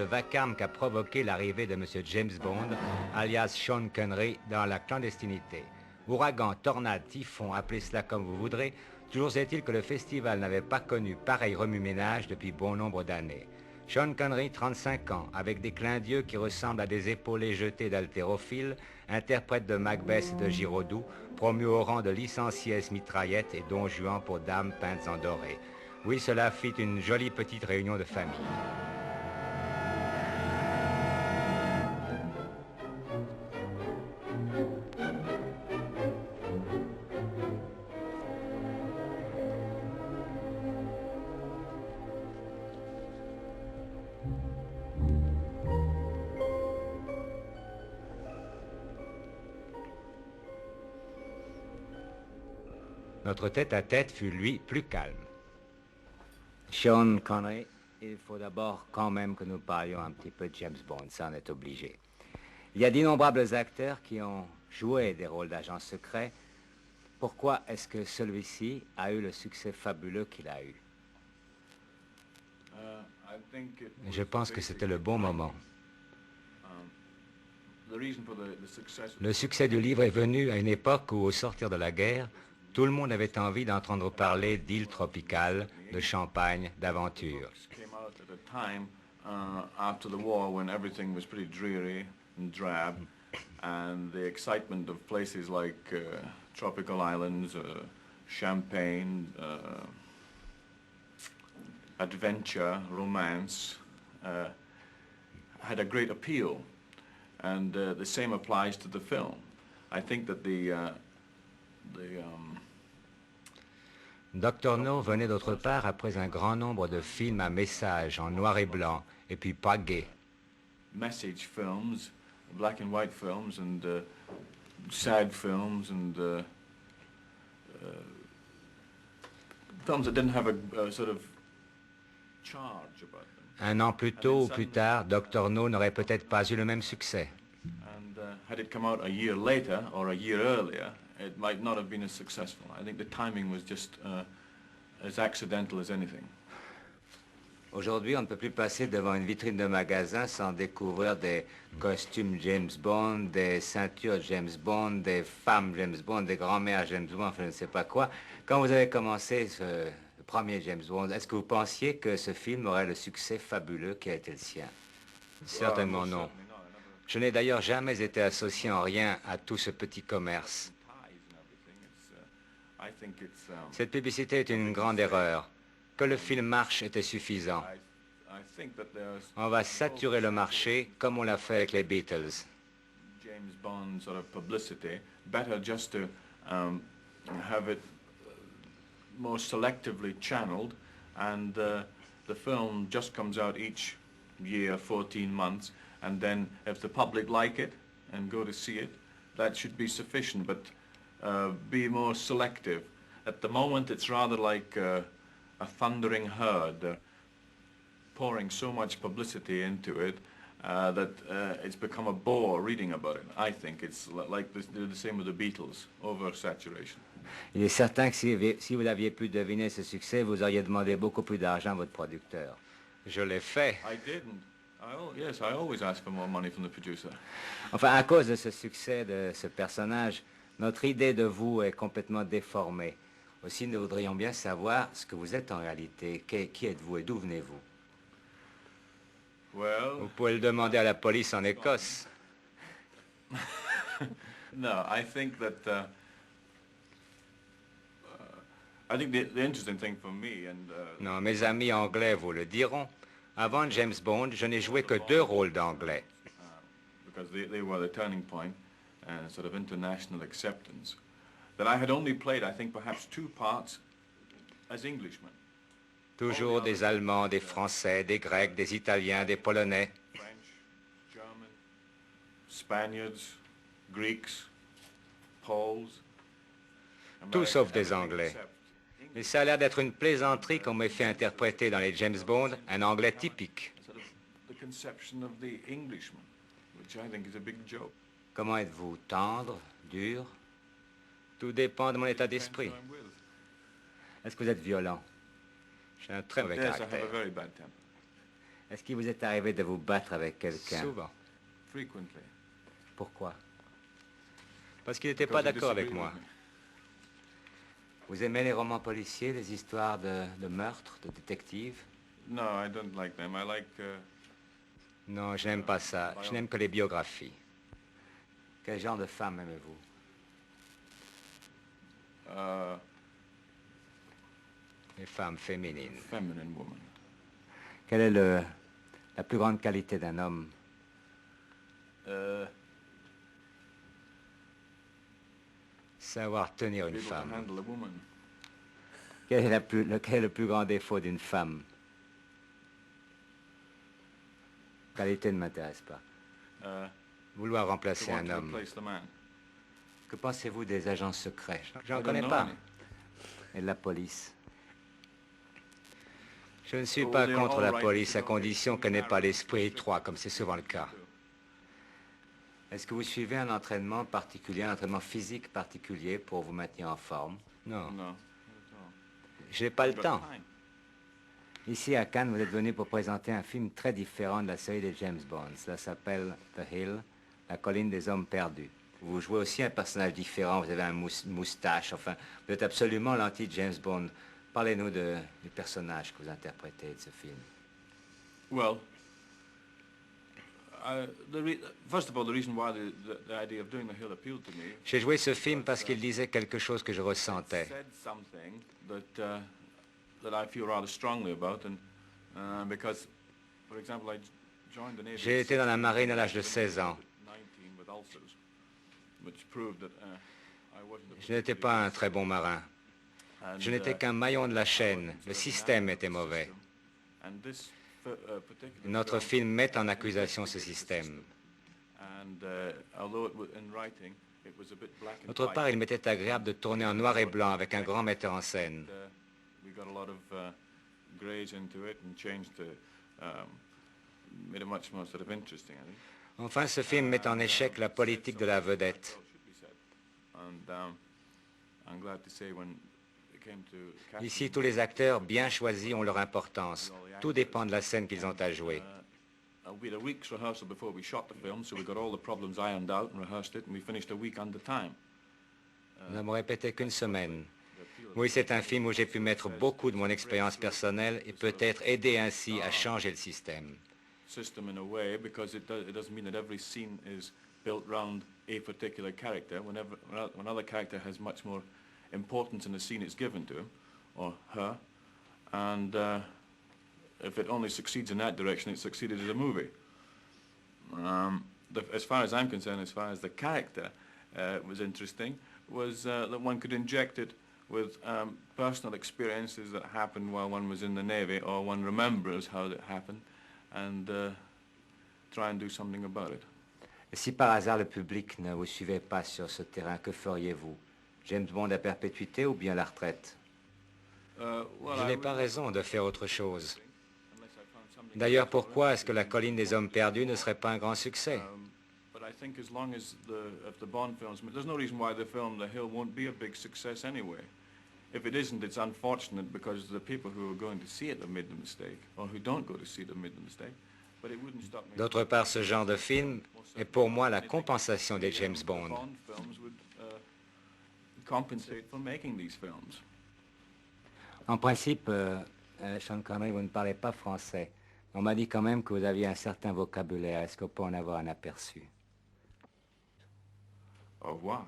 Le vacarme qu'a provoqué l'arrivée de M. James Bond, alias Sean Connery, dans la clandestinité. Ouragan, tornade, typhon, appelez cela comme vous voudrez, toujours est-il que le festival n'avait pas connu pareil remue-ménage depuis bon nombre d'années. Sean Connery, 35 ans, avec des clins d'yeux qui ressemblent à des épaulés jetés d'haltérophiles, interprète de Macbeth et de Giraudoux, promu au rang de licenciés mitraillette et don Juan pour dames peintes en doré. Oui, cela fit une jolie petite réunion de famille. Notre tête-à-tête fut, lui, plus calme. Sean Connery, il faut d'abord quand même que nous parlions un petit peu de James Bond, ça on est obligé. Il y a d'innombrables acteurs qui ont joué des rôles d'agents secrets. Pourquoi est-ce que celui-ci a eu le succès fabuleux qu'il a eu? Je pense que c'était le bon moment. Le succès du livre est venu à une époque où, au sortir de la guerre, tout le monde avait envie d'entendre parler d'îles tropicales, de champagne, d'aventure. After the war, when everything was pretty dreary and drab, and the excitement of places like tropical islands, champagne, adventure, romance, had a great appeal, and the same applies to the film. I think that Dr. No venait d'autre part après un grand nombre de films à message en noir et blanc, et puis pas gai. Message films, black and white films, and sad films, and films that didn't have a sort of charge about them. Un an plus tôt ou plus tard, Dr. No n'aurait peut-être pas eu le même succès. And had it come out a year later or a year earlier, it might not have been as successful. I think the timing was just as accidental as anything. Aujourd'hui, on ne peut plus passer devant une vitrine de magasin sans découvrir des costumes James Bond, des ceintures James Bond, des femmes James Bond, des grands-mères James Bond, enfin je ne sais pas quoi. Quand vous avez commencé ce premier James Bond, est-ce que vous pensiez que ce film aurait le succès fabuleux qui a été le sien? Certainement non. Je n'ai d'ailleurs jamais été associé en rien à tout ce petit commerce. Cette publicité est une grande erreur. Que le film marche était suffisant. On va saturer le marché comme on l'a fait avec les Beatles. James Bond sort of publicity, better just to have it more selectively channeled, and the film just comes out each year, 14 months, and then if the public like it and go to see it, that should be sufficient, but be more selective. At the moment, it's rather like a thundering herd, pouring so much publicity into it that it's become a bore reading about it. I think it's like the same with the Beatles, oversaturation. Il est certain que si vous aviez pu deviner ce succès, vous auriez demandé beaucoup plus d'argent à votre producteur. Je l'ai fait. I didn't. Yes, I always ask for more money from the producer. Enfin, à cause de ce succès de ce personnage, notre idée de vous est complètement déformée. Aussi, nous voudrions bien savoir ce que vous êtes en réalité. Qui êtes-vous et d'où venez-vous? Well, vous pouvez le demander à la police en Écosse. No, I think that I think the interesting thing for me and non, mes amis anglais vous le diront. Avant James Bond, je n'ai joué que 2 rôles d'anglais. Because they were the turning point and sort of international acceptance. That I had only played, I think, perhaps 2 parts as Englishmen. Toujours des Allemands, des Français, des Grecs, des Italiens, des Polonais. French, German, Spaniards, Greeks, Poles. Tout sauf des Anglais. Mais ça a l'air d'être une plaisanterie qu'on m'ait fait interpréter dans les James Bond un anglais typique. Comment êtes-vous? Tendre? Dur? Tout dépend de mon état d'esprit. Est-ce que vous êtes violent? J'ai un très mauvais caractère. Est-ce qu'il vous est arrivé de vous battre avec quelqu'un? Souvent. Frequently. Pourquoi? Parce qu'il n'était pas d'accord avec moi. Vous aimez les romans policiers, les histoires de meurtres, de détectives? No, I don't like them. I like... Non, je n'aime pas ça. Je n'aime que les biographies. Quel genre de femme aimez-vous? Les femmes féminines. Feminine woman. Quelle est la plus grande qualité d'un homme? Savoir tenir une femme. Quel est le plus grand défaut d'une femme? Qualité ne m'intéresse pas. Vouloir remplacer un homme. Que pensez-vous des agents secrets? J'en connais pas. Et de la police? Je ne suis pas contre la police à condition qu'elle n'ait pas l'esprit étroit, comme c'est souvent le cas. Est-ce que vous suivez un entraînement particulier, un entraînement physique particulier pour vous maintenir en forme? Non. Non. Je n'ai pas le temps. Ici à Cannes, vous êtes venu pour présenter un film très différent de la série des James Bond. Cela s'appelle The Hill, la colline des hommes perdus. Vous jouez aussi un personnage différent, vous avez un moustache, enfin, vous êtes absolument l'anti-James Bond. Parlez-nous du personnage que vous interprétez de ce film. Well, first of all, the reason why the idea of doing The Hill appealed to me... J'ai joué ce film parce qu'il disait quelque chose que je ressentais. said something that I feel rather strongly about, and because, for example, I joined the Navy... J'ai été dans la marine à l'âge de 16 ans. with ulcers, which proved that I wasn't a Je n'étais pas un très bon marin. And, Je n'étais qu'un maillon de la chaîne. Le système était mauvais. and this particular Notre film met en accusation ce système. and although in writing it was a bit black and D'autre part, il m'était agréable de tourner en noir et blanc avec un grand metteur en scène. we got a lot of grays into it and changed the made it much more sort of interesting, I think. Enfin, ce film met en échec la politique de la vedette. And I'm glad to say when it came to casting, Ici, tous les acteurs bien choisis ont leur importance. Tout dépend de la scène qu'ils ont à jouer. we had a week's rehearsal before we shot the film, so we got all the problems ironed out and rehearsed it, and we finished a week under time. Nous n'avons répété qu'une semaine. Oui, c'est un film où j'ai pu mettre beaucoup de mon expérience personnelle et peut-être aider ainsi à changer le système. System in a way, because it doesn't mean that every scene is built around a particular character. When another character has much more importance in the scene it's given to him or her, and if it only succeeds in that direction, it succeeded as a movie. As far as I'm concerned, as far as the character was interesting, was that one could inject it with personal experiences that happened while one was in the Navy, or one remembers how it happened, and try and do something about it. Et si par hasard le public ne vous suivait pas sur ce terrain, que feriez-vous? James Bond à perpétuité ou bien la retraite? Je n'ai pas raison de faire autre chose. D'ailleurs, pourquoi est-ce que La colline des hommes perdus ne serait pas un grand succès? But I think as long as the Bond films, there's no reason why the film The Hill won't be a big success anyway. If it isn't, it's unfortunate because the people who are going to see it have made the mistake, or who don't go to see it have made the mistake. But it wouldn't stop me. D'autre part, ce genre de film est pour moi la compensation des James Bond. Bond films would compensate for making these films. En principe, Sean Connery, vous ne parlez pas français. On m'a dit quand même que vous aviez un certain vocabulaire. Est-ce qu'on peut en avoir un aperçu? Au revoir.